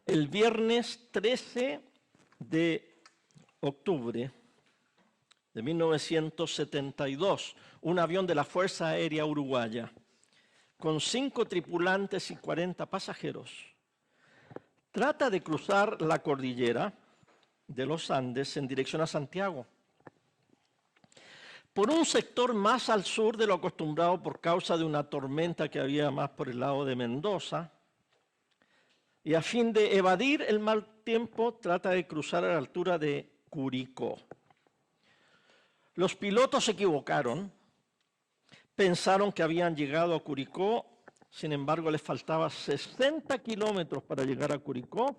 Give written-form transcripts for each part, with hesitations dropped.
El viernes 13 de octubre de 1972, un avión de la Fuerza Aérea Uruguaya, con 5 tripulantes y 40 pasajeros, trata de cruzar la cordillera de los Andes en dirección a Santiago, por un sector más al sur de lo acostumbrado por causa de una tormenta que había más por el lado de Mendoza, y a fin de evadir el mal tiempo trata de cruzar a la altura de Curicó. Los pilotos se equivocaron, pensaron que habían llegado a Curicó, sin embargo les faltaba 60 kilómetros para llegar a Curicó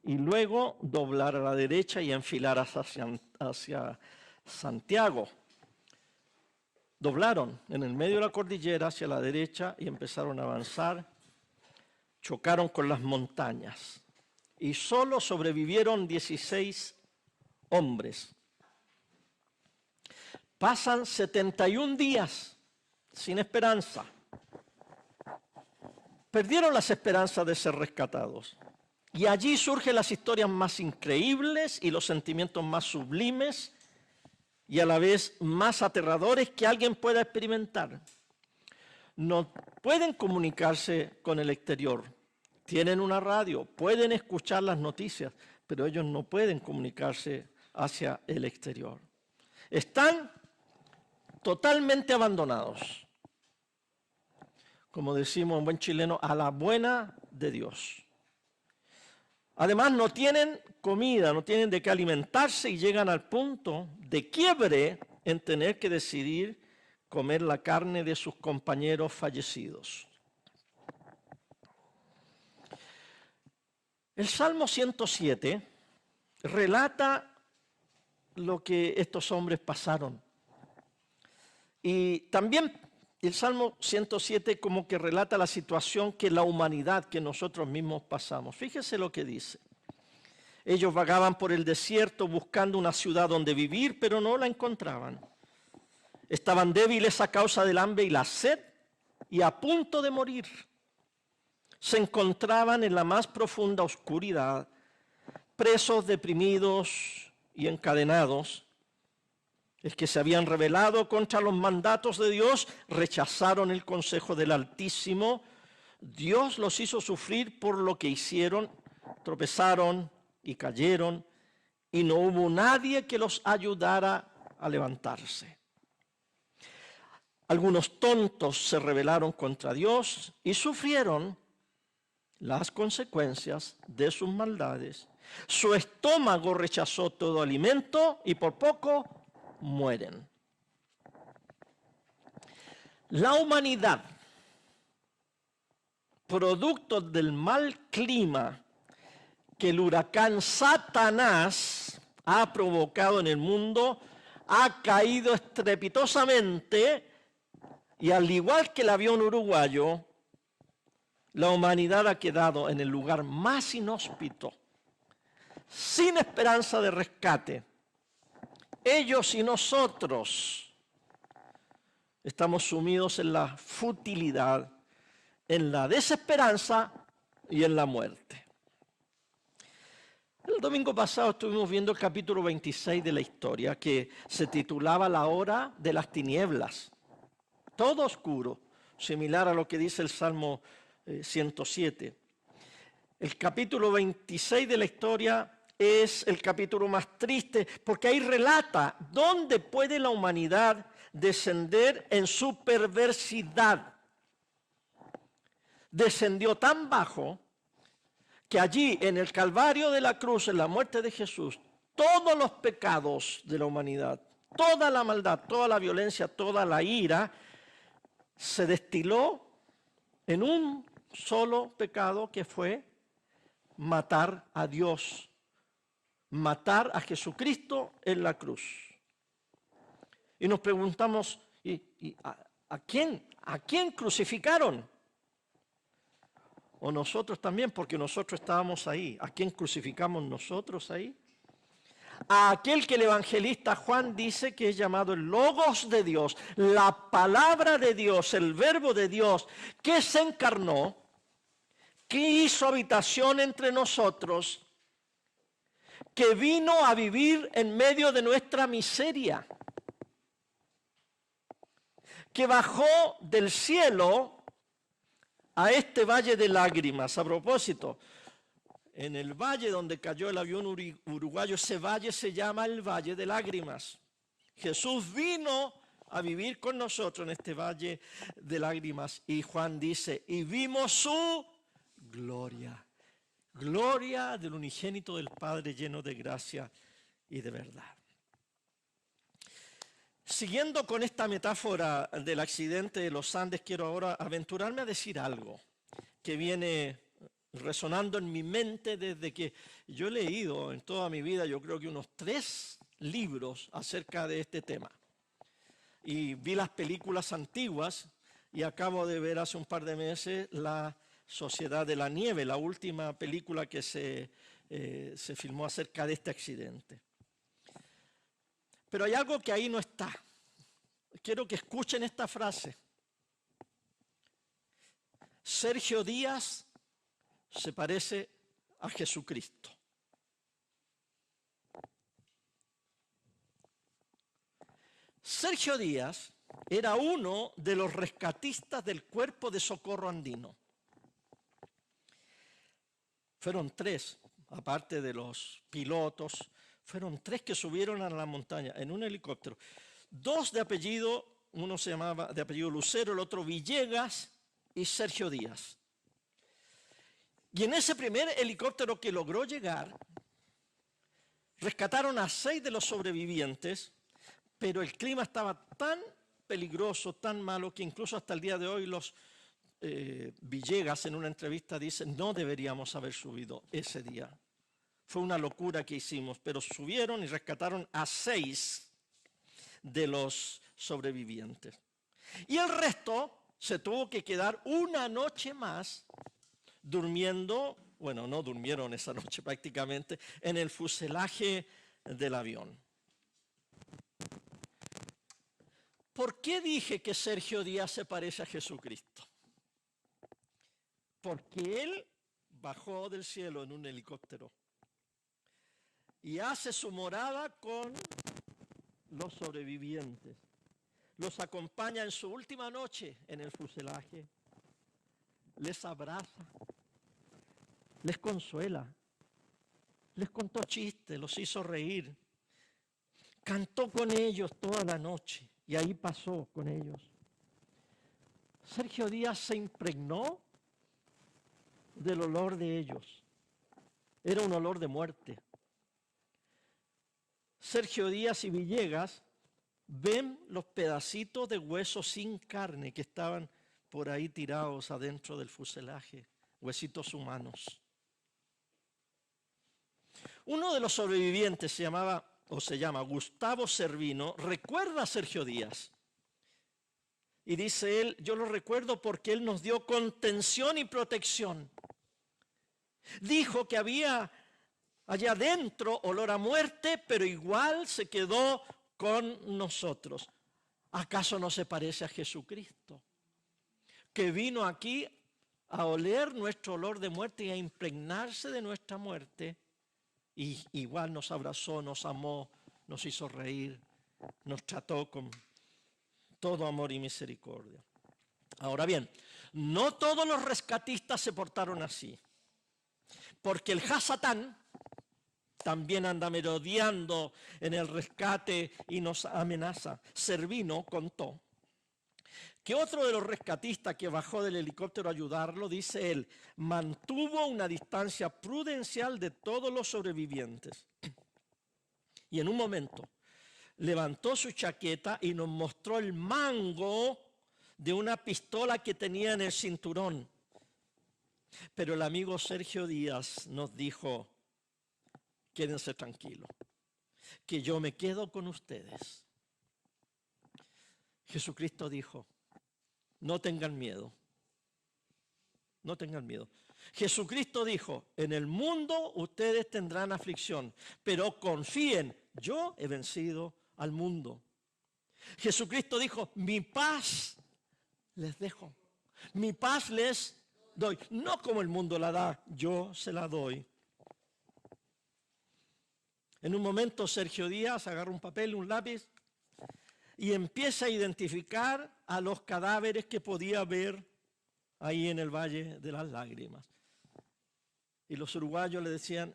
y luego doblar a la derecha y enfilar hacia Santiago. Doblaron en el medio de la cordillera hacia la derecha y empezaron a avanzar, chocaron con las montañas y solo sobrevivieron 16 hombres. Pasan 71 días sin esperanza. Perdieron las esperanzas de ser rescatados. Y allí surgen las historias más increíbles y los sentimientos más sublimes y a la vez más aterradores que alguien pueda experimentar. No pueden comunicarse con el exterior. Tienen una radio, pueden escuchar las noticias, pero ellos no pueden comunicarse hacia el exterior. Están totalmente abandonados, como decimos en buen chileno, a la buena de Dios. Además, no tienen comida, no tienen de qué alimentarse y llegan al punto de quiebre en tener que decidir comer la carne de sus compañeros fallecidos. El Salmo 107 relata lo que estos hombres pasaron. Y también el Salmo 107 como que relata la situación que la humanidad, que nosotros mismos pasamos. Fíjese lo que dice. Ellos vagaban por el desierto buscando una ciudad donde vivir, pero no la encontraban. Estaban débiles a causa del hambre y la sed y a punto de morir. Se encontraban en la más profunda oscuridad, presos, deprimidos y encadenados. Es que se habían rebelado contra los mandatos de Dios, rechazaron el consejo del Altísimo. Dios los hizo sufrir por lo que hicieron, tropezaron y cayeron, y no hubo nadie que los ayudara a levantarse. Algunos tontos se rebelaron contra Dios y sufrieron las consecuencias de sus maldades. Su estómago rechazó todo alimento y por poco mueren. La humanidad, producto del mal clima que el huracán Satanás ha provocado en el mundo, ha caído estrepitosamente y al igual que el avión uruguayo, la humanidad ha quedado en el lugar más inhóspito, sin esperanza de rescate. Ellos y nosotros estamos sumidos en la futilidad, en la desesperanza y en la muerte. El domingo pasado estuvimos viendo el capítulo 26 de la historia que se titulaba La hora de las tinieblas. Todo oscuro, similar a lo que dice el Salmo 107. El capítulo 26 de la historia es el capítulo más triste porque ahí relata dónde puede la humanidad descender en su perversidad. Descendió tan bajo que allí en el Calvario de la cruz, en la muerte de Jesús, todos los pecados de la humanidad, toda la maldad, toda la violencia, toda la ira, se destiló en un solo pecado que fue matar a Dios, matar a Jesucristo en la cruz. Y nos preguntamos, ¿a quién crucificaron? O nosotros también, porque nosotros estábamos ahí. ¿A quién crucificamos nosotros ahí? A aquel que el evangelista Juan dice que es llamado el Logos de Dios, la palabra de Dios, el verbo de Dios, que se encarnó, que hizo habitación entre nosotros, que vino a vivir en medio de nuestra miseria, que bajó del cielo a este valle de lágrimas. A propósito, en el valle donde cayó el avión uruguayo, ese valle se llama el Valle de Lágrimas. Jesús vino a vivir con nosotros en este valle de lágrimas. Y Juan dice, y vimos su gloria. Gloria del unigénito del Padre, lleno de gracia y de verdad. Siguiendo con esta metáfora del accidente de los Andes, quiero ahora aventurarme a decir algo que viene resonando en mi mente desde que yo he leído en toda mi vida, yo creo que unos 3 libros acerca de este tema. Y vi las películas antiguas y acabo de ver hace un par de meses La Sociedad de la Nieve, la última película que se filmó acerca de este accidente. Pero hay algo que ahí no está. Quiero que escuchen esta frase. Sergio Díaz se parece a Jesucristo. Sergio Díaz era uno de los rescatistas del Cuerpo de Socorro Andino. Fueron 3, aparte de los pilotos, fueron 3 que subieron a la montaña en un helicóptero. 2 de apellido, uno se llamaba de apellido Lucero, el otro Villegas y Sergio Díaz. Y en ese primer helicóptero que logró llegar, rescataron a 6 de los sobrevivientes, pero el clima estaba tan peligroso, tan malo, que incluso hasta el día de hoy los Villegas en una entrevista dice, no deberíamos haber subido ese día. Fue una locura que hicimos, pero subieron y rescataron a 6 de los sobrevivientes. Y el resto se tuvo que quedar una noche más durmiendo, bueno, no durmieron esa noche prácticamente, en el fuselaje del avión. ¿Por qué dije que Sergio Díaz se parece a Jesucristo? Porque él bajó del cielo en un helicóptero y hace su morada con los sobrevivientes. Los acompaña en su última noche en el fuselaje, les abraza, les consuela, les contó chistes, los hizo reír, cantó con ellos toda la noche y ahí pasó con ellos. Sergio Díaz se impregnó del olor de ellos. Era un olor de muerte. Sergio Díaz y Villegas ven los pedacitos de hueso sin carne que estaban por ahí tirados adentro del fuselaje, huesitos humanos. Uno de los sobrevivientes se llama Gustavo Servino, recuerda a Sergio Díaz. Y dice él, yo lo recuerdo porque él nos dio contención y protección. Dijo que había allá adentro olor a muerte, pero igual se quedó con nosotros. ¿Acaso no se parece a Jesucristo? Que vino aquí a oler nuestro olor de muerte y a impregnarse de nuestra muerte. Y igual nos abrazó, nos amó, nos hizo reír, nos trató con todo amor y misericordia. Ahora bien, no todos los rescatistas se portaron así. Porque el Hasatán también anda merodeando en el rescate y nos amenaza. Servino contó que otro de los rescatistas que bajó del helicóptero a ayudarlo, dice él, mantuvo una distancia prudencial de todos los sobrevivientes. Y en un momento levantó su chaqueta y nos mostró el mango de una pistola que tenía en el cinturón. Pero el amigo Sergio Díaz nos dijo, quédense tranquilos, que yo me quedo con ustedes. Jesucristo dijo, no tengan miedo, no tengan miedo. Jesucristo dijo, en el mundo ustedes tendrán aflicción, pero confíen, yo he vencido al mundo. Jesucristo dijo, mi paz les dejo, mi paz les doy. No como el mundo la da, yo se la doy. En un momento Sergio Díaz agarra un papel, un lápiz y empieza a identificar a los cadáveres que podía ver ahí en el Valle de las Lágrimas. Y los uruguayos le decían,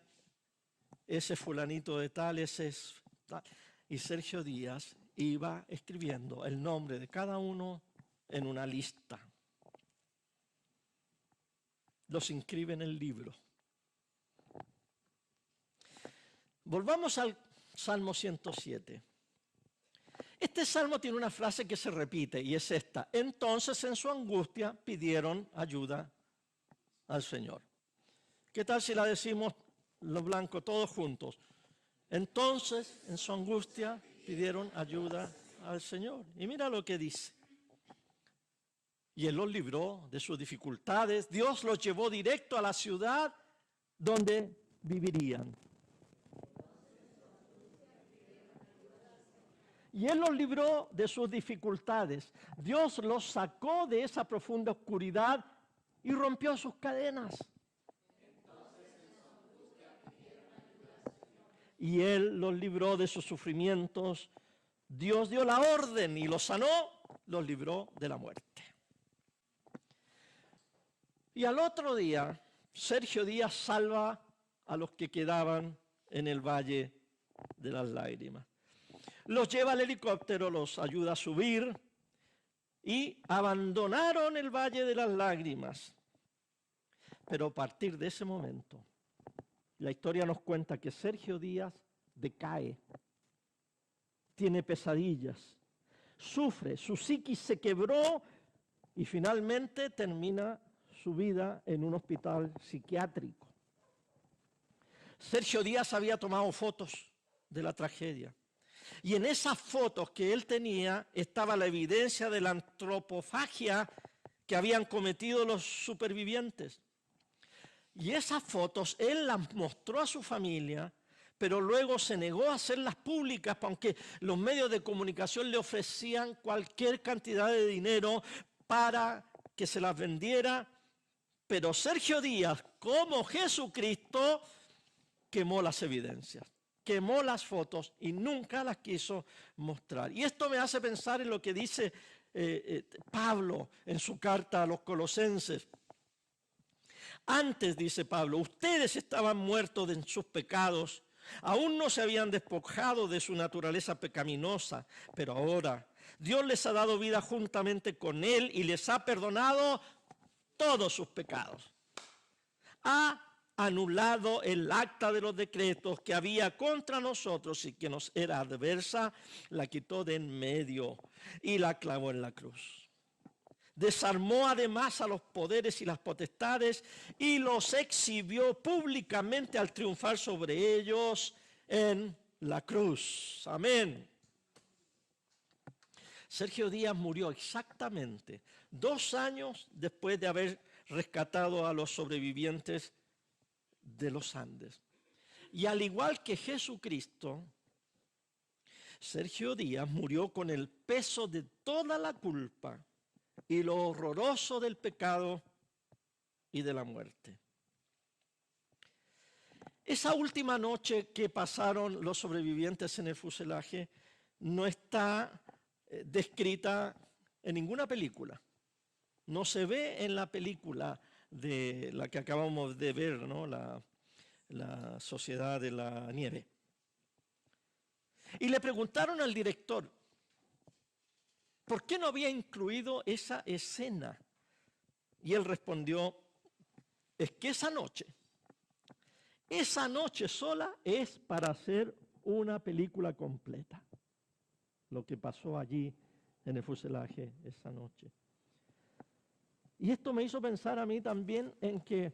ese fulanito de tal, ese es tal. Y Sergio Díaz iba escribiendo el nombre de cada uno en una lista. Los inscribe en el libro. Volvamos al Salmo 107. Este salmo tiene una frase que se repite y es esta. Entonces en su angustia pidieron ayuda al Señor. ¿Qué tal si la decimos los blancos todos juntos? Entonces en su angustia pidieron ayuda al Señor. Y mira lo que dice. Y Él los libró de sus dificultades. Dios los llevó directo a la ciudad donde vivirían. Y Él los libró de sus dificultades. Dios los sacó de esa profunda oscuridad y rompió sus cadenas. Y Él los libró de sus sufrimientos. Dios dio la orden y los sanó, los libró de la muerte. Y al otro día, Sergio Díaz salva a los que quedaban en el Valle de las Lágrimas. Los lleva al helicóptero, los ayuda a subir y abandonaron el Valle de las Lágrimas. Pero a partir de ese momento, la historia nos cuenta que Sergio Díaz decae, tiene pesadillas, sufre, su psiquis se quebró y finalmente termina su vida en un hospital psiquiátrico. Sergio Díaz había tomado fotos de la tragedia. Y en esas fotos que él tenía estaba la evidencia de la antropofagia que habían cometido los supervivientes. Y esas fotos él las mostró a su familia, pero luego se negó a hacerlas públicas, aunque los medios de comunicación le ofrecían cualquier cantidad de dinero para que se las vendiera. Pero Sergio Díaz, como Jesucristo, quemó las evidencias. Quemó las fotos y nunca las quiso mostrar. Y esto me hace pensar en lo que dice Pablo en su carta a los Colosenses. Antes, dice Pablo, ustedes estaban muertos en sus pecados, aún no se habían despojado de su naturaleza pecaminosa, pero ahora Dios les ha dado vida juntamente con Él y les ha perdonado todos sus pecados. Ha anulado el acta de los decretos que había contra nosotros y que nos era adversa, la quitó de en medio y la clavó en la cruz. Desarmó además a los poderes y las potestades y los exhibió públicamente al triunfar sobre ellos en la cruz. Amén. Sergio Díaz murió exactamente 2 años después de haber rescatado a los sobrevivientes de los Andes. Y al igual que Jesucristo, Sergio Díaz murió con el peso de toda la culpa y lo horroroso del pecado y de la muerte. Esa última noche que pasaron los sobrevivientes en el fuselaje no está descrita en ninguna película. No se ve en la película de la que acabamos de ver, ¿no? La Sociedad de la Nieve. Y le preguntaron al director, ¿por qué no había incluido esa escena? Y él respondió, es que esa noche sola es para hacer una película completa. Lo que pasó allí en el fuselaje esa noche. Y esto me hizo pensar a mí también en que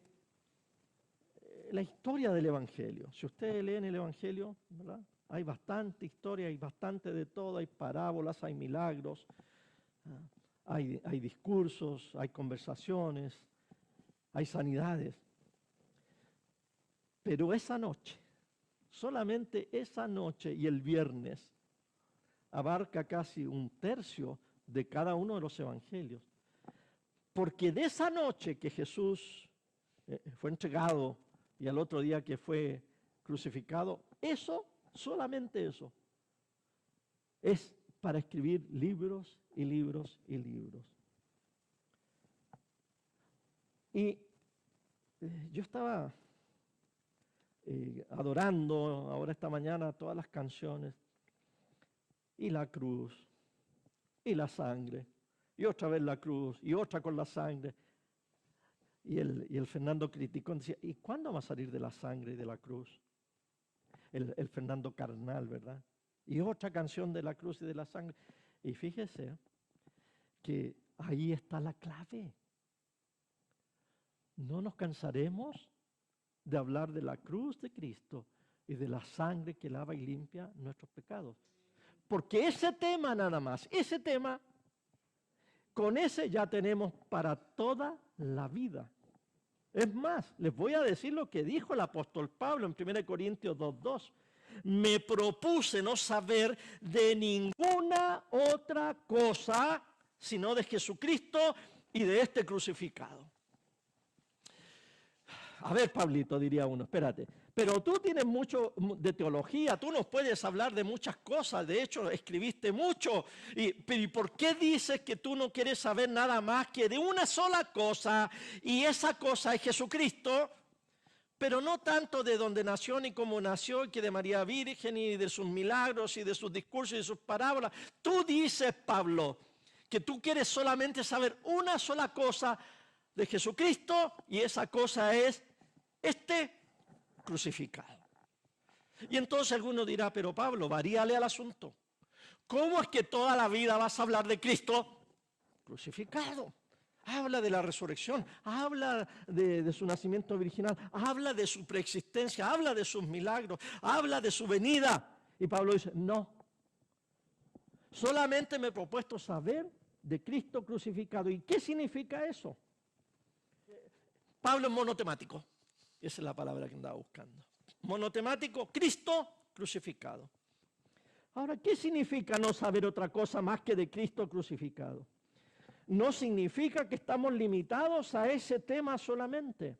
la historia del Evangelio, si ustedes leen el Evangelio, ¿verdad? Hay bastante historia, hay bastante de todo, hay parábolas, hay milagros, hay discursos, hay conversaciones, hay sanidades. Pero esa noche, solamente esa noche y el viernes, abarca casi 1/3 de cada uno de los evangelios. Porque de esa noche que Jesús fue entregado y al otro día que fue crucificado, eso, solamente eso, es para escribir libros y libros y libros. Y yo estaba adorando ahora esta mañana todas las canciones, y la cruz, y la sangre, y otra vez la cruz, y otra con la sangre. Y el Fernando Criticón decía, ¿y cuándo va a salir de la sangre y de la cruz? El Fernando carnal, ¿verdad? Y otra canción de la cruz y de la sangre. Y fíjese que ahí está la clave. No nos cansaremos de hablar de la cruz de Cristo y de la sangre que lava y limpia nuestros pecados. Porque ese tema nada más, ese tema, con ese ya tenemos para toda la vida. Es más, les voy a decir lo que dijo el apóstol Pablo en 1 Corintios 2:2. Me propuse no saber de ninguna otra cosa sino de Jesucristo y de este crucificado. A ver, Pablito, diría uno, espérate, pero tú tienes mucho de teología, tú nos puedes hablar de muchas cosas, de hecho escribiste mucho, ¿y por qué dices que tú no quieres saber nada más que de una sola cosa, y esa cosa es Jesucristo? Pero no tanto de dónde nació ni cómo nació, y que de María Virgen y de sus milagros y de sus discursos y de sus parábolas. Tú dices, Pablo, que tú quieres solamente saber una sola cosa de Jesucristo, y esa cosa es este crucificado. Y entonces alguno dirá, pero Pablo, varíale al asunto. ¿Cómo es que toda la vida vas a hablar de Cristo crucificado? Habla de la resurrección, habla de su nacimiento virginal, habla de su preexistencia, habla de sus milagros, habla de su venida. Y Pablo dice, no, solamente me he propuesto saber de Cristo crucificado. ¿Y qué significa eso? Pablo es monotemático, esa es la palabra que andaba buscando. Monotemático, Cristo crucificado. Ahora, ¿qué significa no saber otra cosa más que de Cristo crucificado? No significa que estamos limitados a ese tema solamente,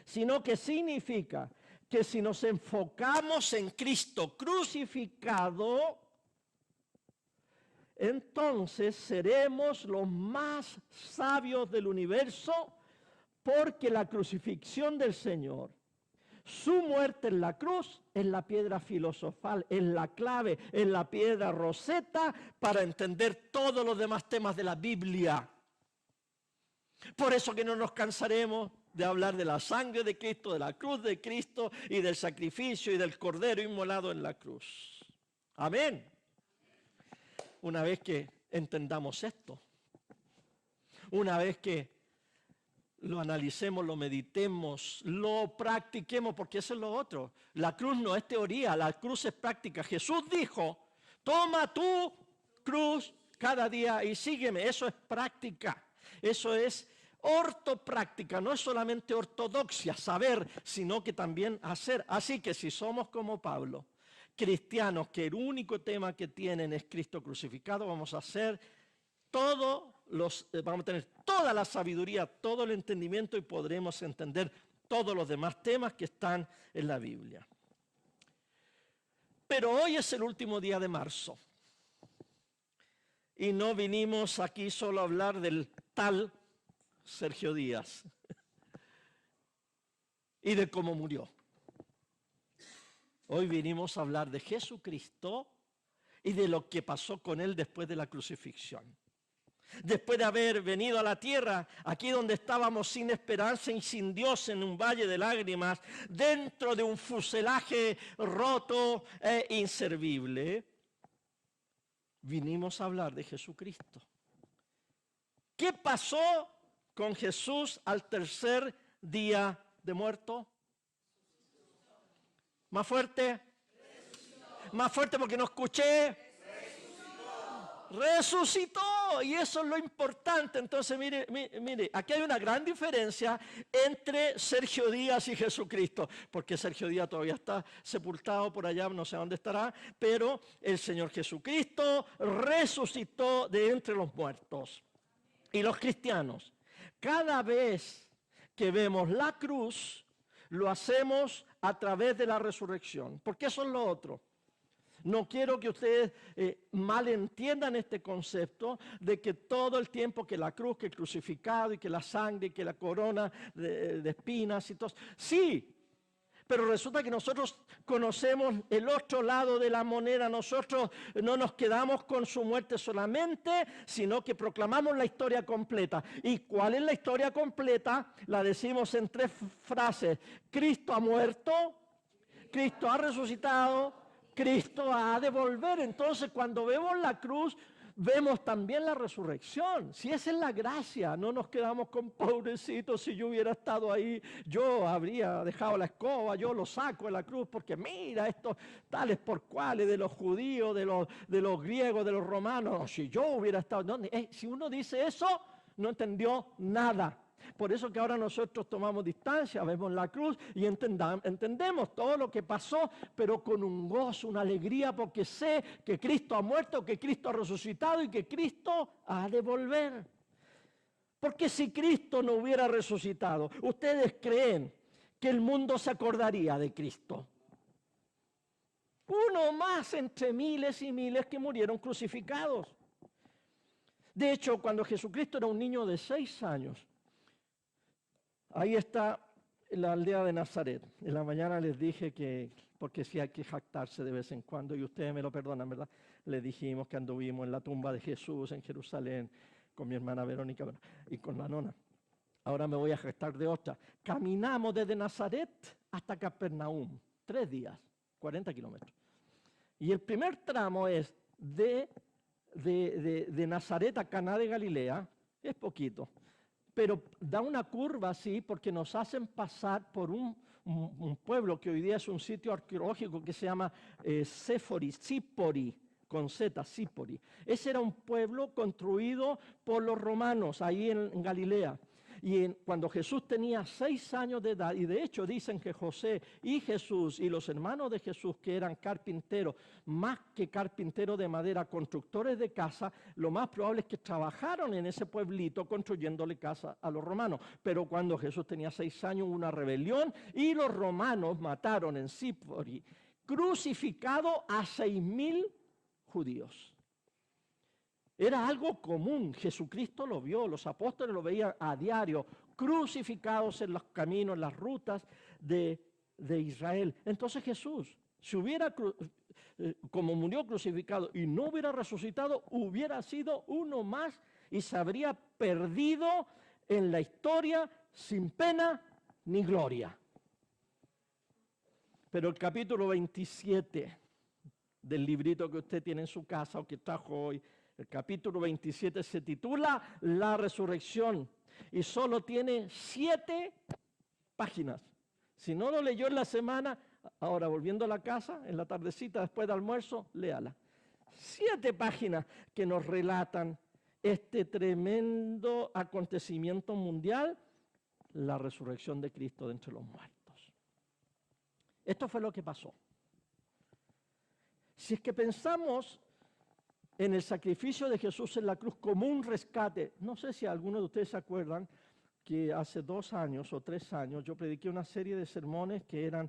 sino que significa que si nos enfocamos en Cristo crucificado, entonces seremos los más sabios del universo, porque la crucifixión del Señor, su muerte en la cruz, es la piedra filosofal, es la clave, es la piedra roseta para entender todos los demás temas de la Biblia. Por eso que no nos cansaremos de hablar de la sangre de Cristo, de la cruz de Cristo y del sacrificio y del cordero inmolado en la cruz. Amén. Una vez que entendamos esto, una vez que lo analicemos, lo meditemos, lo practiquemos, porque eso es lo otro. La cruz no es teoría, la cruz es práctica. Jesús dijo, toma tu cruz cada día y sígueme. Eso es práctica, eso es ortopráctica, no es solamente ortodoxia, saber, sino que también hacer. Así que si somos como Pablo, cristianos que el único tema que tienen es Cristo crucificado, vamos a hacer vamos a tener toda la sabiduría, todo el entendimiento y podremos entender todos los demás temas que están en la Biblia. Pero hoy es el último día de marzo y no vinimos aquí solo a hablar del tal Sergio Díaz y de cómo murió. Hoy vinimos a hablar de Jesucristo y de lo que pasó con él después de la crucifixión. Después de haber venido a la tierra, aquí donde estábamos sin esperanza y sin Dios, en un valle de lágrimas, dentro de un fuselaje roto e inservible, vinimos a hablar de Jesucristo. ¿Qué pasó con Jesús al tercer día de muerto? ¿Más fuerte? Más fuerte porque no escuché. Resucitó, y eso es lo importante. Entonces mire, aquí hay una gran diferencia entre Sergio Díaz y Jesucristo, porque Sergio Díaz todavía está sepultado por allá, no sé dónde estará, pero el Señor Jesucristo resucitó de entre los muertos. Y los cristianos, cada vez que vemos la cruz, lo hacemos a través de la resurrección. Porque eso es lo otro. No quiero que ustedes malentiendan este concepto de que todo el tiempo que la cruz, que el crucificado y que la sangre y que la corona de espinas y todo. Sí, pero resulta que nosotros conocemos el otro lado de la moneda. Nosotros no nos quedamos con su muerte solamente, sino que proclamamos la historia completa. ¿Y cuál es la historia completa? La decimos en 3 frases. Cristo ha muerto, Cristo ha resucitado, Cristo ha de volver. Entonces, cuando vemos la cruz, vemos también la resurrección. Si esa es la gracia, no nos quedamos con pobrecitos. Si yo hubiera estado ahí, yo habría dejado la escoba, yo lo saco de la cruz, porque mira estos tales por cuales de los judíos, de los griegos, de los romanos. Si yo hubiera estado, no, si uno dice eso, no entendió nada. Por eso que ahora nosotros tomamos distancia, vemos la cruz y entendemos todo lo que pasó, pero con un gozo, una alegría, porque sé que Cristo ha muerto, que Cristo ha resucitado y que Cristo ha de volver. Porque si Cristo no hubiera resucitado, ¿ustedes creen que el mundo se acordaría de Cristo? Uno más entre miles y miles que murieron crucificados. De hecho, cuando Jesucristo era un niño de 6 años, ahí está la aldea de Nazaret. En la mañana les dije que, porque sí hay que jactarse de vez en cuando, y ustedes me lo perdonan, ¿verdad? Les dijimos que anduvimos en la tumba de Jesús en Jerusalén con mi hermana Verónica y con la nona. Ahora me voy a jactar de otra. Caminamos desde Nazaret hasta Capernaum, 3 días, 40 kilómetros. Y el primer tramo es de Nazaret a Caná de Galilea, es poquito. Pero da una curva así porque nos hacen pasar por un pueblo que hoy día es un sitio arqueológico que se llama Sípori, con Z, Sípori. Ese era un pueblo construido por los romanos ahí en Galilea. Y cuando Jesús tenía 6 años de edad, y de hecho dicen que José y Jesús y los hermanos de Jesús, que eran carpinteros, más que carpinteros de madera, constructores de casa, lo más probable es que trabajaron en ese pueblito construyéndole casa a los romanos. Pero cuando Jesús tenía 6 años hubo una rebelión y los romanos mataron en Sípori, crucificado a 6.000 judíos. Era algo común, Jesucristo lo vio, los apóstoles lo veían a diario, crucificados en los caminos, en las rutas de Israel. Entonces Jesús, si hubiera, como murió crucificado y no hubiera resucitado, hubiera sido uno más y se habría perdido en la historia sin pena ni gloria. Pero el capítulo 27 del librito que usted tiene en su casa o que trajo hoy, el capítulo 27 se titula La Resurrección y solo tiene 7 páginas. Si no lo leyó en la semana, ahora volviendo a la casa, en la tardecita después del almuerzo, léala. 7 páginas que nos relatan este tremendo acontecimiento mundial, la resurrección de Cristo de entre los muertos. Esto fue lo que pasó. Si es que pensamos en el sacrificio de Jesús en la cruz como un rescate, no sé si algunos de ustedes se acuerdan que hace 2 años o 3 años yo prediqué una serie de sermones que eran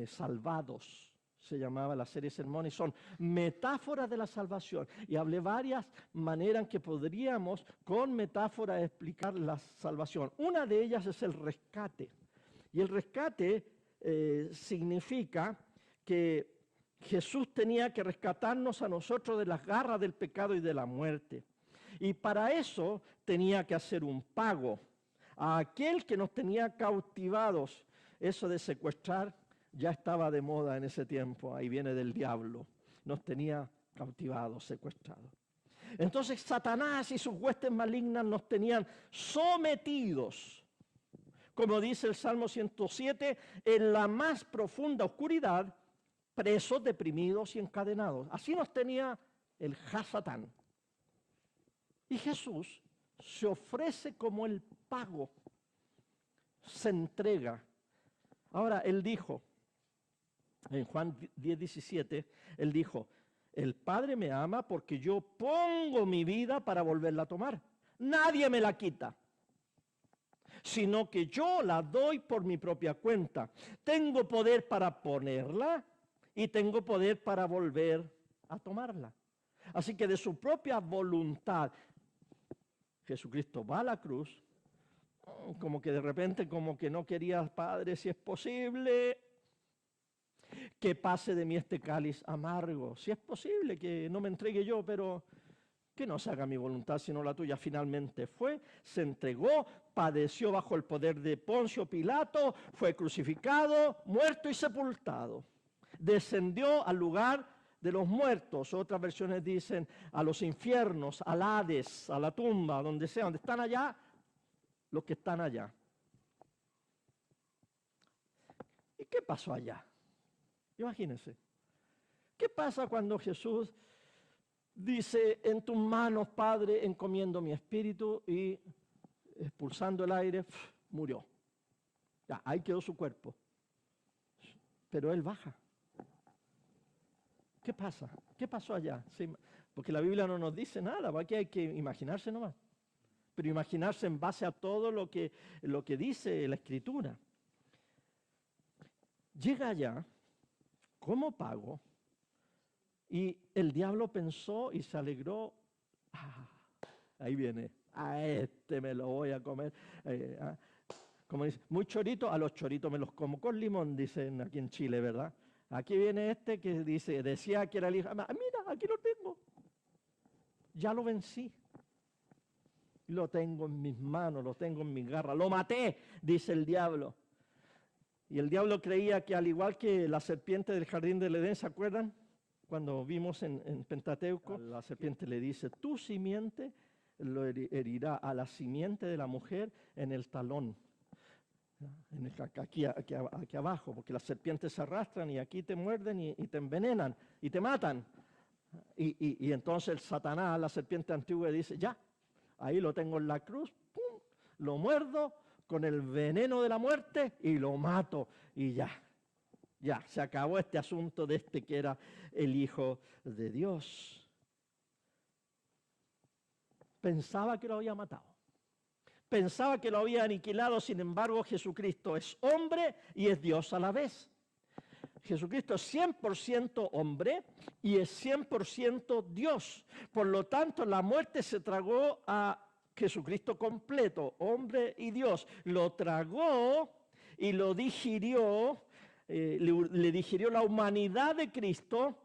salvados, se llamaba la serie de sermones, son metáforas de la salvación. Y hablé varias maneras en que podríamos con metáforas explicar la salvación. Una de ellas es el rescate. Y el rescate significa que Jesús tenía que rescatarnos a nosotros de las garras del pecado y de la muerte. Y para eso tenía que hacer un pago a aquel que nos tenía cautivados. Eso de secuestrar ya estaba de moda en ese tiempo, ahí viene del diablo. Nos tenía cautivados, secuestrados. Entonces Satanás y sus huestes malignas nos tenían sometidos, como dice el Salmo 107, en la más profunda oscuridad, presos, deprimidos y encadenados. Así nos tenía el Satán. Y Jesús se ofrece como el pago, se entrega. Ahora, Él dijo, en Juan 10:17, Él dijo, el Padre me ama porque yo pongo mi vida para volverla a tomar. nadie me la quita, sino que yo la doy por mi propia cuenta. Tengo poder para ponerla y tengo poder para volver a tomarla. Así que de su propia voluntad, Jesucristo va a la cruz, como que de repente, como que no quería, Padre, si es posible, que pase de mí este cáliz amargo. Si es posible que no me entregue yo, pero que no se haga mi voluntad sino la tuya. Finalmente fue, se entregó, padeció bajo el poder de Poncio Pilato, fue crucificado, muerto y sepultado. Descendió al lugar de los muertos. Otras versiones dicen a los infiernos, al Hades, a la tumba, donde sea, donde están allá, los que están allá. ¿Y qué pasó allá? Imagínense. ¿Qué pasa cuando Jesús dice, en tus manos, Padre, encomiendo mi espíritu, y expulsando el aire, murió? Ya, ahí quedó su cuerpo. Pero él baja. ¿Qué pasa? ¿Qué pasó allá? Sí, porque la Biblia no nos dice nada, aquí hay que imaginarse nomás. Pero imaginarse en base a todo lo que dice la Escritura. Llega allá como pago, y el diablo pensó y se alegró. Ahí viene, a este me lo voy a comer. Como dice, muy chorito, a los choritos me los como con limón, dicen aquí en Chile, ¿verdad? Aquí viene este que decía que era el hijo. Mira, aquí lo tengo. Ya lo vencí. Lo tengo en mis manos, lo tengo en mis garras. Lo maté, dice el diablo. Y el diablo creía que, al igual que la serpiente del jardín del Edén, ¿se acuerdan? Cuando vimos en Pentateuco, la serpiente le dice, tu simiente lo herirá a la simiente de la mujer en el talón. Aquí abajo, porque las serpientes se arrastran y aquí te muerden y te envenenan y te matan. Y entonces el Satanás, la serpiente antigua, dice, ya, ahí lo tengo en la cruz, ¡pum!, lo muerdo con el veneno de la muerte y lo mato y ya. Ya, se acabó este asunto de este que era el Hijo de Dios. Pensaba que lo había matado. Pensaba que lo había aniquilado, sin embargo, Jesucristo es hombre y es Dios a la vez. Jesucristo es 100% hombre y es 100% Dios. Por lo tanto, la muerte se tragó a Jesucristo completo, hombre y Dios. Lo tragó y lo digirió, le digirió la humanidad de Cristo,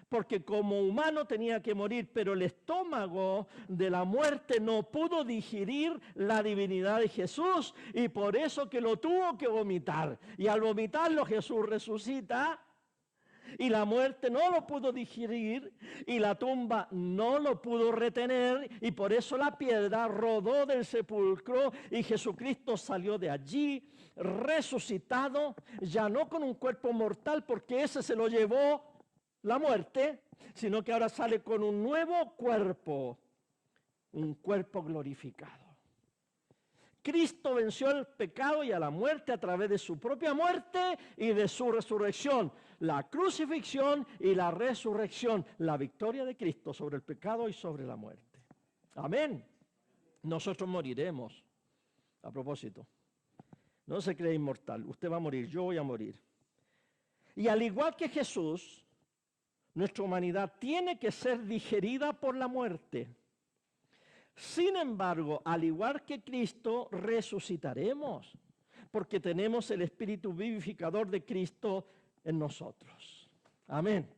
porque como humano tenía que morir, pero el estómago de la muerte no pudo digerir la divinidad de Jesús, y por eso que lo tuvo que vomitar. Y al vomitarlo Jesús resucita, y la muerte no lo pudo digerir, y la tumba no lo pudo retener, y por eso la piedra rodó del sepulcro, y Jesucristo salió de allí resucitado, ya no con un cuerpo mortal, porque ese se lo llevó la muerte, sino que ahora sale con un nuevo cuerpo, un cuerpo glorificado. Cristo venció al pecado y a la muerte a través de su propia muerte y de su resurrección. La crucifixión y la resurrección, la victoria de Cristo sobre el pecado y sobre la muerte. Amén. Nosotros moriremos. A propósito, no se cree inmortal. Usted va a morir, yo voy a morir. Y al igual que Jesús, nuestra humanidad tiene que ser digerida por la muerte. Sin embargo, al igual que Cristo, resucitaremos, porque tenemos el espíritu vivificador de Cristo en nosotros. Amén.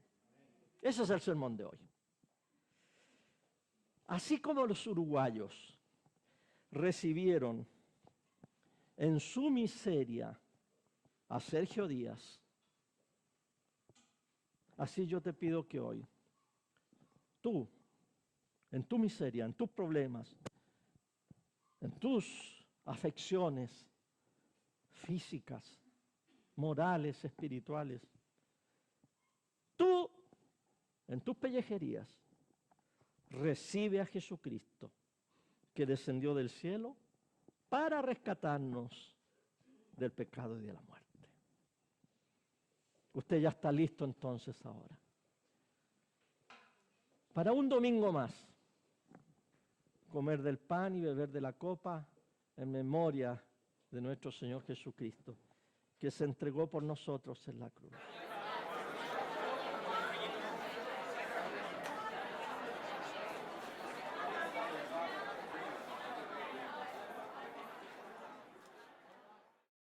Ese es el sermón de hoy. Así como los uruguayos recibieron en su miseria a Sergio Díaz, así yo te pido que hoy, tú, en tu miseria, en tus problemas, en tus afecciones físicas, morales, espirituales, tú, en tus pellejerías, recibe a Jesucristo, que descendió del cielo para rescatarnos del pecado y de la muerte. Usted ya está listo entonces ahora para un domingo más, comer del pan y beber de la copa en memoria de nuestro Señor Jesucristo, que se entregó por nosotros en la cruz.